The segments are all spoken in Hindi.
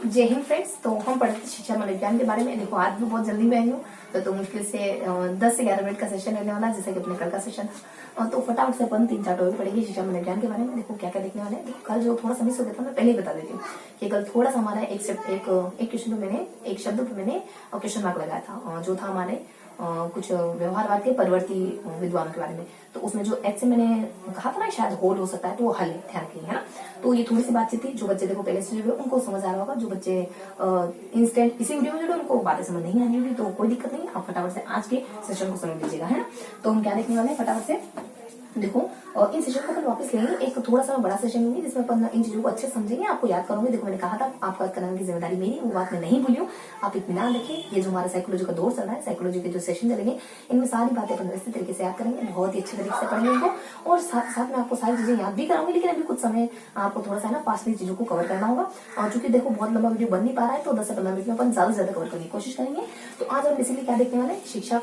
जय हिंद फ्रेंड्स। तो हम पढ़ते थे शिक्षा मनोविज्ञान के बारे में। देखो आज भी बहुत जल्दी में आई हूँ तो मुश्किल से 10 से 11 मिनट का सेशन रहने वाला है, जैसे कि अपने कल का सेशन। तो फटाफट से अपन 3-4 टॉपिक पढ़ेंगे शिक्षा मनोविज्ञान के बारे में। देखो क्या क्या देखने वाले हैं। देखो कल जो थोड़ा सा मिस हो गया था, मैं पहले ही बता देती हूँ कि कल थोड़ा सा हमारा एक क्वेश्चन पे मैंने एक शब्द पे मैंने क्वेश्चन मार्क लगाया था, जो था हमारे कुछ व्यवहारवाद के परिवर्ती विद्वानों के बारे में। तो उसमें जो एच से मैंने कहा था ना शायद होल हो सकता है, तो वो हल है, ध्यान रखिए, है ना। तो ये थोड़ी सी बातचीत थी। जो बच्चे देखो पहले से जुड़े उनको समझ आ रहा होगा, जो बच्चे इंस्टेंट इसी वीडियो में जुड़े उनको बातें समझ नहीं आ रही होगी, तो कोई दिक्कत नहीं, आप फटाफट से आज के सेशन को समझ लीजिएगा, है ना। तो हम क्या देखने वाले हैं फटाफट से देखो। और इन सेशन को अपन वापस लेंगे, एक थोड़ा सा बड़ा सेशन लेंगे जिसमें अपन इन चीजों को अच्छे समझेंगे, आपको याद करोगे। देखो मैंने कहा था आपका कराने की जिम्मेदारी मेरी, वो बात मैं नहीं भूली हूँ। आप इत्मीनान रखिए, ये जो हमारा साइकोलॉजी का दौर चल रहा है, साइकोलॉजी के जो सेशन चलेंगे इनमें सारी बातें अपन व्यवस्थित तरीके से याद करेंगे, बहुत ही अच्छे तरीके से पढ़ेंगे इनको। और साथ साथ में आपको सारी चीजें याद भी कराऊंगी, लेकिन अभी कुछ समय आपको थोड़ा सा ना पास चीजों को कवर करना होगा। और चूंकि देखो बहुत लंबा वीडियो बन नहीं पा रहा है, तो 10 से 15 मिनट में अपन ज्यादा से ज्यादा कवर करने की कोशिश करेंगे। तो आज हम बेसिकली क्या देखने वाले, शिक्षा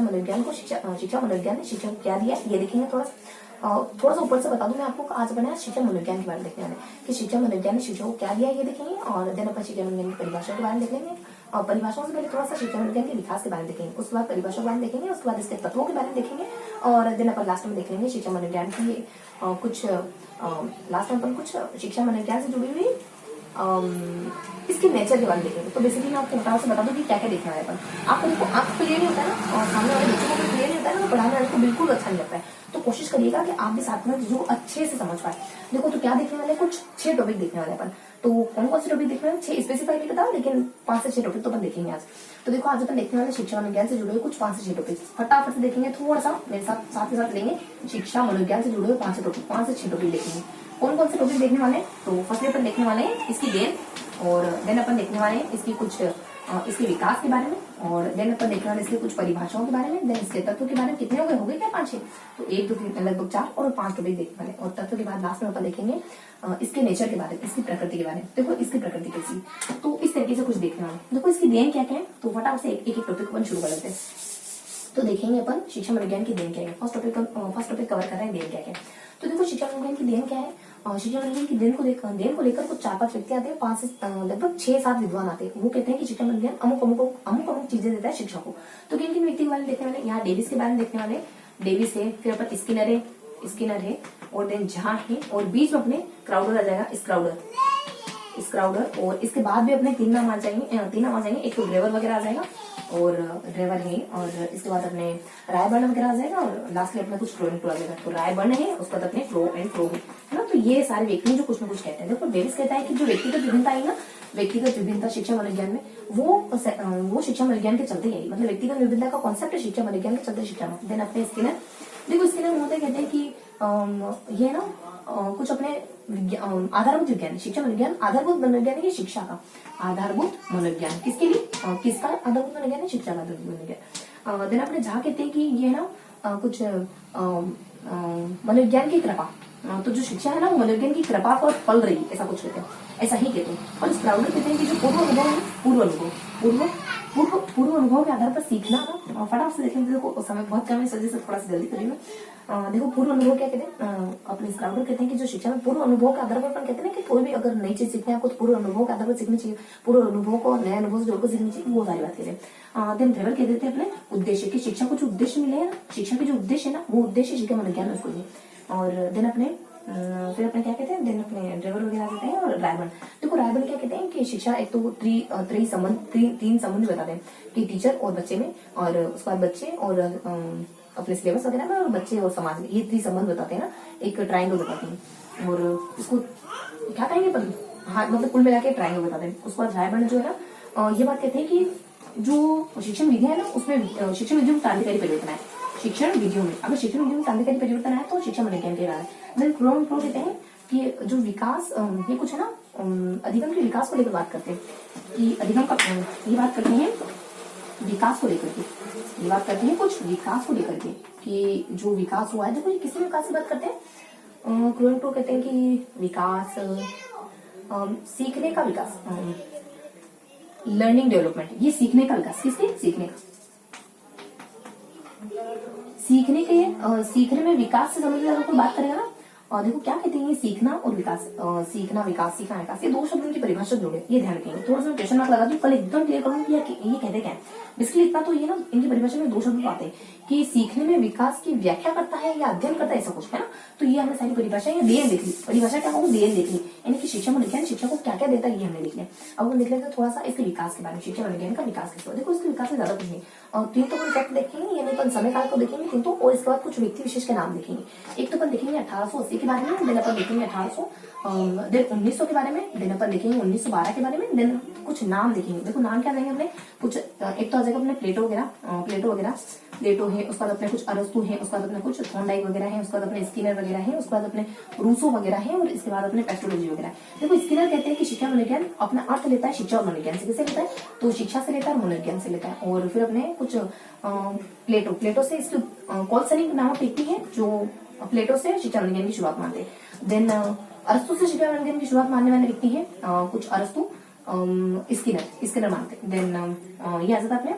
मनोविज्ञान को शिक्षा मनोविज्ञान ने शिक्षा को क्या दिया ये देखेंगे। थोड़ा सा ऊपर से बता दूं मैं आपको, आज बना शिक्षा मनोविज्ञान के बारे में देखने वाले कि शिक्षा मनोविज्ञान ने शिक्षा को क्या दिया ये देखेंगे। और देन अपन शिक्षा मनोविज्ञान की परिभाषा के बारे में देख लेंगे, और परिभाषाओं से पहले थोड़ा सा शिक्षा मनोविज्ञान के विकास के बारे में देखेंगे, उसके बाद परिभाषा के बारे में देखेंगे, उसके बाद इसके तत्वों के बारे में देखेंगे, और देन अपन लास्ट में देख लेंगे शिक्षा मनोविज्ञान की कुछ लास्ट में अपन कुछ शिक्षा मनोविज्ञान से जुड़ी हुई इसके नेचर के बारे में देखेंगे। तो बेसिकली मैं आपको फटाफट से बता दूं कि क्या क्या देखना है अपन। आपको देखो आपको क्लियर नहीं होता है ना, और सामने वाले बच्चों को क्लियर नहीं होता है ना, तो पढ़ाने वाले को बिल्कुल अच्छा नहीं लगता है। तो कोशिश करिएगा कि आप भी साथ में चीजों को अच्छे से समझ पाए। देखो तो क्या देखने वाले, कुछ 6 टॉपिक देखने वाले अपन। तो कौन कौन से टॉपिक देखने वाले, 6 स्पेसिफाई नहीं बताओ, लेकिन 5 से 6 टॉपिक तो अपन देखेंगे आज। तो देखो आज अपन देखने वाले शिक्षा मनोविज्ञान से जुड़े हुए कुछ 5 से 6 टॉपिक फटाफट से देखेंगे। थोड़ा सा मेरे साथ के साथ लेंगे, शिक्षा मनोविज्ञान से जुड़े हुए 5 से 6 टॉपिक देखेंगे। कौन कौन से टॉपिक देखने वाले हैं, तो फर्स्ट अपन देखने वाले हैं इसकी देन, और देन अपन देखने वाले हैं इसकी कुछ इसके विकास के बारे में, और देन अपन देखने वाले इसके कुछ परिभाषाओं के बारे में, देन इसके तत्व के बारे में। कितने हो गए क्या 5-6, तो 1 2 3 लगभग 4 और 5 टॉपिक देखने वाले। और तत्व के बाद लास्ट में अपन देखेंगे इसके नेचर के बारे में, इसकी प्रकृति के बारे में। देखो इसकी प्रकृति कैसी, तो इस तरीके से कुछ देखने वाले। देखो इसकी देन क्या क्या है, तो फटाफट से एक टॉपिक अपन शुरू कर लेते हैं। तो देखेंगे अपन शिक्षा मनोविज्ञान की देन क्या है। फर्स्ट टॉपिक कवर कर रहे हैं देन क्या है। तो देखो शिक्षा मनोविज्ञान की देन क्या है। शिक्षा मनोविज्ञान की देन को लेकर कुछ 4-5 व्यक्ति आते हैं, 5 से लगभग 6-7 विद्वान आते हैं। वो कहते हैं कि शिक्षा मनोविज्ञान अमुक चीजें देता है शिक्षा को। तो किन किन व्यक्ति के बारे में देखने वाले, यहाँ डेविस के बारे में देखने वाले, डेविस है, फिर अपन स्किनर है, और देन जहाँ है, और बीच में अपने क्राउडर आ जाएगा, स्क्राउडर। और इसके बाद भी अपने 3 नाम आ जाएंगे, एक तो ड्राइवर वगैरह आ जाएगा, और ड्राइवर है, और इसके बाद अपने रायबर्ण वगैरह आ जाएगा, और लास्टली अपना कुछ फ्लो एंड फ्लो आ जाएगा। तो रायबर्ण है, उसके बाद अपने फ्लो एंड फ्लो है ना। तो ये सारे व्यक्ति जो कुछ न कुछ कहते हैं। देखो डेविस कहता है कि जो व्यक्तिगत विभिन्नता है ना, व्यक्तिगत विभिन्नता शिक्षा मनोविज्ञान में वो शिक्षा मनोविज्ञान के चलते ही, मतलब व्यक्तिगत विभिन्नता का कॉन्सेप्ट है शिक्षा मनोविज्ञान के चलते शिक्षा में। देन अपने स्किनर, देखो स्किनर होते कहते हैं कि ये ना कुछ अपने आधारभूत विज्ञान, शिक्षा मनोविज्ञान आधारभूत मनोविज्ञान है, शिक्षा का आधारभूत मनोविज्ञान किसके लिए, किसका आधारभूत मनोविज्ञान है, शिक्षा का आधारभूत मनोविज्ञान। देन अपने जहाँ कहते हैं कि ये ना कुछ मनोविज्ञान की कृपा, तो जो शिक्षा है ना वो मनोविज्ञान की कृपा पर फल रही, ऐसा कुछ कहते हैं, ऐसा ही कहते हैं। और स्क्राउडर कहते हैं कि जो पूर्व अनुभव के आधार पर सीखना ना। फटाफट से देखेंगे, देखो समय बहुत कम है, सजे से थोड़ा सा जल्दी करिए मैं। देखो पूर्व अनुभव क्या कहते हैं, अपने स्क्राउडर कहते हैं कि जो शिक्षा में पूर्व अनुभव के आधार पर अपन कहते हैं कि कोई भी अगर नई चीज सीखनी है आपको, तो पूर्व अनुभव के आधार पर सीखनी चाहिए, पूर्व अनुभव को नए अनुभव से जोड़कर सीखनी चाहिए, वो सारी बात कहते हैं। देन ड्राइवर कह देते हैं अपने उद्देश्य की, शिक्षा को जो उद्देश्य मिले है ना, शिक्षा के जो उद्देश्य है ना, वो उद्देश्य शिक्षा मनोविज्ञान में उसको दिए। और देन अपने फिर अपने क्या कहते हैं, देन अपने ड्राइवर वगैरह कहते हैं। और रायबर्ण, देखो रायबर्ण क्या कहते हैं कि शिक्षा एक तो 3 संबंध बताते हैं कि टीचर और बच्चे में, और उसके बाद बच्चे और अपने सिलेबस वगैरह में, और बच्चे और समाज में, ये 3 संबंध बताते हैं ना, एक ट्रायंगल बताते हैं। और उसको क्या कहेंगे अपन, हाँ मतलब कुल मिला के ट्रायंगल बताते हैं। उसके बाद रायबर्ण जो है ना ये बात कहते हैं कि जो शिक्षण विधि है ना, उसमें शिक्षण विधि में क्रांतिकारी परिवर्तन है। शिक्षण विधियों में अगर शिक्षण विधियों में क्रांतिकारी परिवर्तन है तो शिक्षा मनोविज्ञान के बारे में। फ्लो कहते हैं कि जो विकास, ये कुछ है ना अधिगम के विकास को लेकर बात करते हैं, कि अधिगम का ये बात करते हैं विकास को लेकर के, ये बात करते हैं कुछ विकास को लेकर के, कि जो विकास हुआ है। देखो ये किसी विकास की बात करते हैं, क्रोनप्रो कहते हैं कि विकास सीखने का विकास, लर्निंग डेवलपमेंट, ये सीखने का विकास, किसके सीखने का, सीखने के सीखने में विकास से संबंधित अगर कोई बात करेगा ना, और देखो क्या कहते हैं, ये सीखना और विकास, सीखना विकास, सीखना विकास, ये दो शब्दों की परिभाषा जोड़े, ये ध्यान रखेंगे। थोड़ा सा क्वेश्चन मार्क लगा दूं, कल एकदम क्लियर करूँ ये कहते क्या है। बेसिकली इतना तो ये ना, इनकी परिभाषा में दो शब्द आते हैं कि सीखने में विकास की व्याख्या करता है या अध्ययन करता है, ऐसा कुछ है ना। तो ये हमने सारी परिभाषा देन देख ली, परिभाषा क्या होगी, देन देख ली, यानी कि शिक्षा मनोविज्ञान शिक्षा को क्या क्या देता है ये हमने देख लिया। अब हम देख लेते हैं थोड़ा सा इसके विकास के बारे में, शिक्षा मनोविज्ञान का विकास कैसे। देखो इसके विकास में ज्यादा कुछ नहीं, और तीन तो अपन फैक्ट देखेंगे, यानी अपन समय काल को देखेंगे तीन तो, और इसके बाद कुछ व्यक्ति विशेष के नाम देखेंगे। एक तो अपन देखेंगे 1880 के बारे में, देन अपन देखेंगे 1800, देन 1900 के बारे में, देन अपन देखेंगे 1912 के बारे में, देन कुछ नाम देखेंगे। देखो नाम क्या देंगे अपने, कुछ एक तो आ जाएगा अपने प्लेटो वगैरह, प्लेटो है, उसके बाद अपने कुछ अरस्तु है, उसके बाद अपने कुछ थॉर्नडाइक वगैरह है, उसके बाद अपने स्किनर वगैरह है, उसके बाद अपने रूसो वगैरह है, और इसके बाद अपने पेस्टोलॉजी वगैरह। देखो स्किनर कहते हैं कि शिक्षा मनोविज्ञान अपना अर्थ लेता है शिक्षा और मनोविज्ञान से, किससे लेता है, तो शिक्षा से लेता है, मनोविज्ञान से लेता है। और फिर अपने कुछ प्लेटो से इसकी कॉल्सनिक नामक व्यक्ति है जो प्लेटो से शिक्षा मनोविज्ञान की शुरुआत मानते हैं। देन अरस्तु से शिक्षा मनोविज्ञान की शुरुआत मानने वाले व्यक्ति है कुछ अरस्तु, स्किनर मानते हैं। देन ये आ जाता है अपने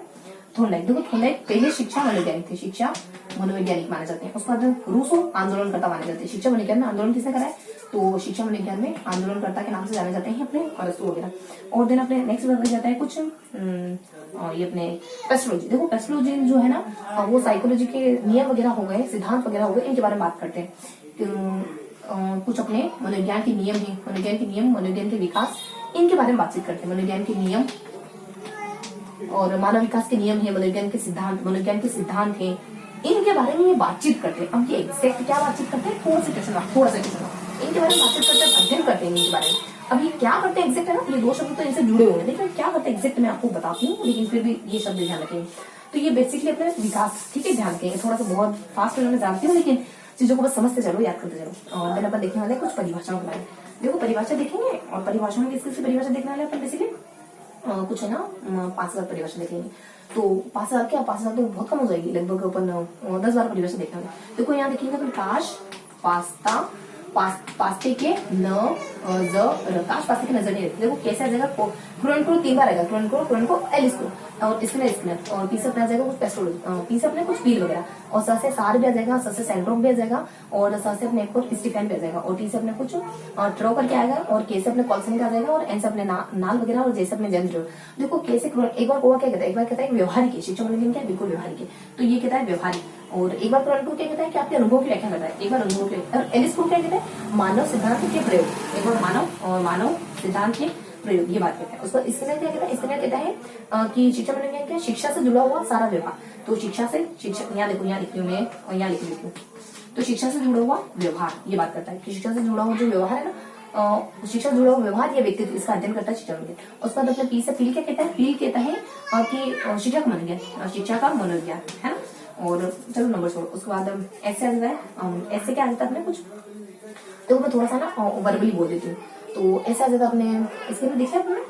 थॉर्नडाइक। देखो थॉर्नडाइक पहले शिक्षा मनोवैज्ञानिक थे, शिक्षा मनोवैज्ञानिक माने जाते हैं। उसके बाद रूसो आंदोलनकर्ता माने जाते हैं। शिक्षा मनोविज्ञान में आंदोलन किसने करा है, तो शिक्षा मनोविज्ञान में आंदोलनकर्ता के नाम से जाने जाते हैं अपने अरस्तु वगैरह। और देन अपने नेक्स्ट बढ़ जाता है कुछ ये अपने पेस्टोलॉजी। देखो पेस्टोलॉजी जो है ना, वो साइकोलॉजी के नियम वगैरह हो गए, सिद्धांत वगैरह हो गए, इनके बारे में बात करते हैं। कुछ अपने मनोविज्ञान के नियम है, मनोविज्ञान के विकास, इनके बारे में बातचीत करते हैं। मनोविज्ञान के नियम और मानव विकास के नियम है, मनोविज्ञान के सिद्धांत है, इनके बारे में ये बातचीत करते हैं। अब ये एग्जैक्ट क्या बातचीत करते हैं, थोड़ा सा क्वेश्चन इनके बारे में बातचीत करते हैं, अध्ययन करते हैं इनके बारे में। अब ये क्या करते हैं एग्जैक्ट है ना, ये दो शब्द तो इनसे जुड़े हुए हैं, लेकिन क्या करते हैं एग्जैक्ट मैं आपको बताती हूँ, लेकिन फिर भी ये शब्द ध्यान रखेंगे। तो ये बेसिकली अपने विकास, ठीक है, ध्यान रखेंगे। थोड़ा सा बहुत फास्ट में जानती हूँ, लेकिन चीजों को बस समझते चलो, याद करते चलो। और देन अपन देखने वाले कुछ परिभाषाओं के बारे में। देखो परिभाषा देखेंगे, और परिभाषा में किस परिभाषा देखने वाले अपन बेसिकली कुछ है ना 5000 परिभाषा देखेंगे। तो 5000 क्या, 5000 तो बहुत कम हो जाएगी, लगभग अपन 10-12 परिभाषा देखने वाले। देखो यहाँ देखेंगे अपन काश, पास्ता, पास्ते के न ज र, काश पास्ते की नजर नहीं रहती। देखो कैसे आ जाएगा, क्रोनको 3 बार आएगा, क्रोनको एलिस्को, और स्किनर, और पी से अपने आ जाएगा कुछ पेस्टोलॉजी, पी से अपने कुछ पील वगैरह, और स से सार भी आ जाएगा, स से सेंट्रोम भी आ जाएगा, और स से अपने एक और स्टीफेन भी आ जाएगा, और टी से अपने कुछ ट्रो करके आएगा, और के से अपने कॉल्सनिक आ जाएगा, और एन से अपने नाल वगैरह, और जैसे अपने जेम्स। देखो कैसे एक बार कोवा क्या कहता है, एक बार कहता है व्यवहारिक, शिक्षा मनोविज्ञान क्या है, बिल्कुल व्यवहारिक। तो ये कहता है व्यवहारिक। और एक बार क्रोनको क्या कहता है कि आपके अनुभव की व्याख्या करता है, एक बार अनुभव के, और एलिस्को क्या कहता है, मानव सिद्धांत के प्रयोग, एक बार मानव सिद्धांत के प्रयोग, ये बात कहता है। उसको स्किनर क्या कहता है, स्किनर कहता है कि शिक्षा मनोविज्ञान क्या, शिक्षा से जुड़ा हुआ सारा व्यवहार। तो शिक्षा, यहाँ देखो, यहाँ लिख रही हूँ मैं, और यहाँ लिख रही हूँ, तो शिक्षा से जुड़ा हुआ व्यवहार, ये बात करता है कि शिक्षा से जुड़ा हुआ जो व्यवहार है ना, शिक्षा से जुड़ा हुआ व्यवहार या व्यक्तित्व, इसका अध्ययन करता है शिक्षा मनोविज्ञान। उसके बाद अपने पी से पील क्या कहता है, पील कहता है कि शिक्षा का मनोविज्ञान, शिक्षा का मनोविज्ञान है ना। और चलो नंबर छोड़ो, उसके बाद ऐसे आ जाता है, ऐसे क्या आ जाता है अपने कुछ, तो मैं थोड़ा सा ना वर्बली बोल देती हूँ। तो ऐसा आ जाता है अपने, इसके में देखा आपने,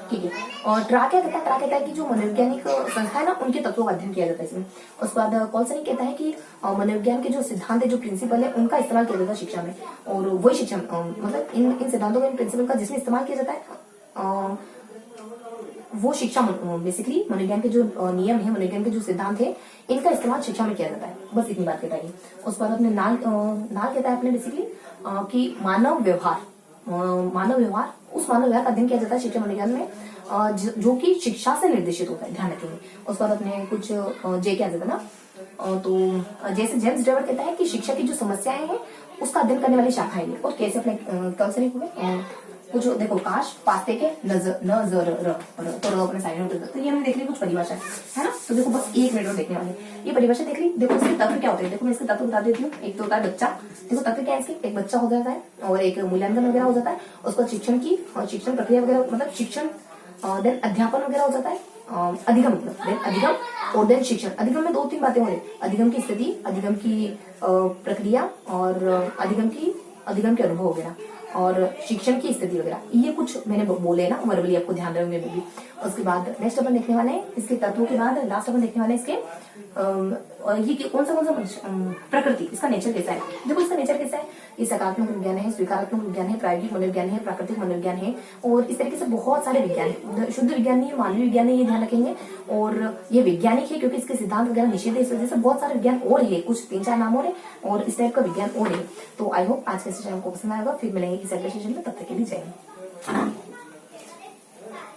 ठीक है। और ट्रा क्या कहता है, ट्रा कहता है कि जो मनोवैज्ञानिक संस्था है ना, उनके तत्वों का अध्ययन किया जाता है इसमें। उसके बाद कॉल्सनिक कहता है कि मनोविज्ञान के जो सिद्धांत है, जो प्रिंसिपल है, उनका इस्तेमाल किया जाता है शिक्षा में। और वही शिक्षा मतलब इन सिद्धांतों का, इन प्रिंसिपल का जिसमें इस्तेमाल किया जाता है, वो शिक्षा बेसिकली मनोविज्ञान के जो नियम है, मनोविज्ञान के जो सिद्धांत है, इनका इस्तेमाल शिक्षा में किया जाता है। बस इतनी बात कहता है। उसके बाद अपने नाल कहता है अपने बेसिकली कि मानव व्यवहार, उस मानव व्यवहार का अध्ययन किया जाता है शिक्षा मनोविज्ञान में, जो कि शिक्षा से निर्देशित होता है, ध्यान रखेंगे। उसके बाद अपने कुछ जे क्या जाता है ना, तो जैसे जेम्स ड्रेवर कहता है कि शिक्षा की जो समस्याएं हैं उसका अध्ययन करने वाली शाखाएं हैं। और कैसे अपने कौशलिक हुए कुछ देखो, काश, पास्ते के तो अपने साइड में, तो ये हमने देख ली कुछ परिभाषा है ना। तो देखो बस 1 मिनट और देखने वाले, ये परिभाषा देख ली। देखो इसके तत्व क्या होते हैं, देखो मैं इसके तत्व बता देती हूँ। एक तो होता है बच्चा, देखो तत्व क्या है इसकी, एक बच्चा हो जाता है, और एक मूल्यांकन वगैरह हो जाता है, उसका शिक्षण प्रक्रिया वगैरह, मतलब शिक्षण, देन अध्यापन वगैरह हो जाता है, अधिगम, देन अधिगम, और देन शिक्षण। अधिगम में 2-3 बातें हो रही, अधिगम की स्थिति, अधिगम की प्रक्रिया, और अधिगम के अनुभव वगैरह, और शिक्षण की स्थिति वगैरह। ये कुछ मैंने बोले ना वर्बली, आपको ध्यान रखेंगे भी। उसके बाद नेक्स्ट अपन देखने वाले हैं इसके तत्वों के बाद, लास्ट अपन देखने वाले हैं इसके ये कौन सा प्रकृति, इसका नेचर कैसा है। देखो इसका नेचर कैसा है, ये सकारात्मक विज्ञान है, स्वीकारात्मक विज्ञान है, प्रायोगिक मनोविज्ञान है, प्राकृतिक मनोविज्ञान है, और इस तरीके से बहुत सारे विज्ञान है। शुद्ध विज्ञान नहीं है, मानवीय विज्ञान है, ये ध्यान रखेंगे। और ये वैज्ञानिक है क्योंकि इसके सिद्धांत वगैरह निषेध है, इस वजह से बहुत सारे विज्ञान और है, कुछ 3-4 नाम और है, और इस टाइप का विज्ञान और है। तो आई होप आज का सेशन आपको पसंद आएगा। फिर मिलेंगे किसी अगले सेशन में, तब तक के लिए जय हिंद।